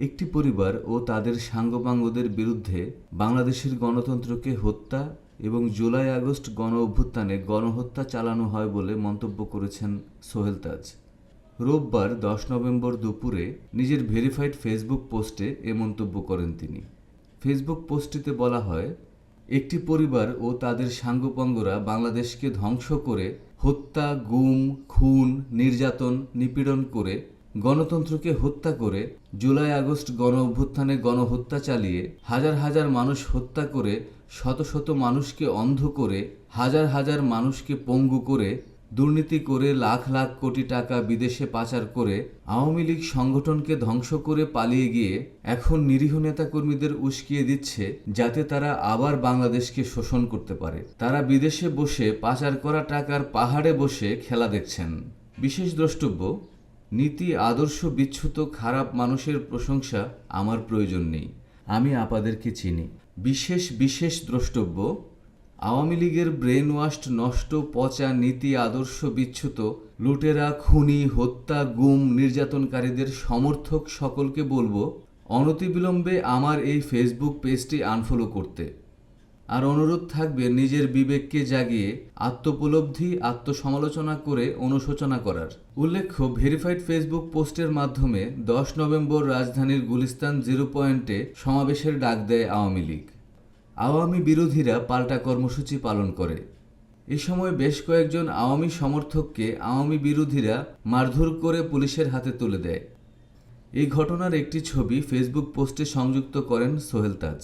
একটি পরিবার ও তাদের সাঙ্গপাঙ্গদের বিরুদ্ধে বাংলাদেশের গণতন্ত্রকে হত্যা এবং জুলাই আগস্ট গণঅভ্যুত্থানে গণহত্যা চালানো হয় বলে মন্তব্য করেছেন সোহেল তাজ। রোববার 10 নভেম্বর দুপুরে নিজের ভেরিফাইড ফেসবুক পোস্টে এ মন্তব্য করেন তিনি। ফেসবুক পোস্টটিতে বলা হয়, একটি পরিবার ও তাদের সাঙ্গপাঙ্গরা বাংলাদেশকে ধ্বংস করে হত্যা, গুম, খুন, নির্যাতন, নিপীড়ন করে গণতন্ত্রকে হত্যা করে জুলাই আগস্ট গণঅভ্যুত্থানে গণহত্যা চালিয়ে হাজার হাজার মানুষ হত্যা করে শত শত মানুষকে অন্ধ করে হাজার হাজার মানুষকে পঙ্গু করে দুর্নীতি করে লাখ লাখ কোটি টাকা বিদেশে পাচার করে আওয়ামী লীগ সংগঠনকে ধ্বংস করে পালিয়ে গিয়ে এখন নিরীহ নেতাকর্মীদের উস্কিয়ে দিচ্ছে যাতে তারা আবার বাংলাদেশকে শোষণ করতে পারে। তারা বিদেশে বসে পাচার করা টাকার পাহাড়ে বসে খেলা দেখছেন। বিশেষ দ্রষ্টব্য, নীতি আদর্শ বিচ্যুত খারাপ মানুষের প্রশংসা আমার প্রয়োজন নেই, আমি আপাদেরকে চিনি। বিশেষ দ্রষ্টব্য, আওয়ামী লীগের ব্রেন ওয়াশড, নষ্ট, পচা, নীতি আদর্শ বিচ্যুত, লুটেরা, খুনি, হত্যা, গুম, নির্যাতনকারীদের সমর্থক সকলকে বলবো অনতিবিলম্বে আমার এই ফেসবুক পেজটি আনফলো করতে। আর অনুরোধ থাকবে নিজের বিবেককে জাগিয়ে আত্মোপলব্ধি, আত্মসমালোচনা করে অনুশোচনা করার। উল্লেখ্য, ভেরিফাইড ফেসবুক পোস্টের মাধ্যমে 10 নভেম্বর রাজধানীর গুলিস্তান 0 পয়েন্টে সমাবেশের ডাক দেয় আওয়ামী লীগ। আওয়ামী বিরোধীরা পাল্টা কর্মসূচি পালন করে। এ সময় বেশ কয়েকজন আওয়ামী সমর্থককে আওয়ামী বিরোধীরা মারধর করে পুলিশের হাতে তুলে দেয়। এই ঘটনার একটি ছবি ফেসবুক পোস্টে সংযুক্ত করেন সোহেল তাজ।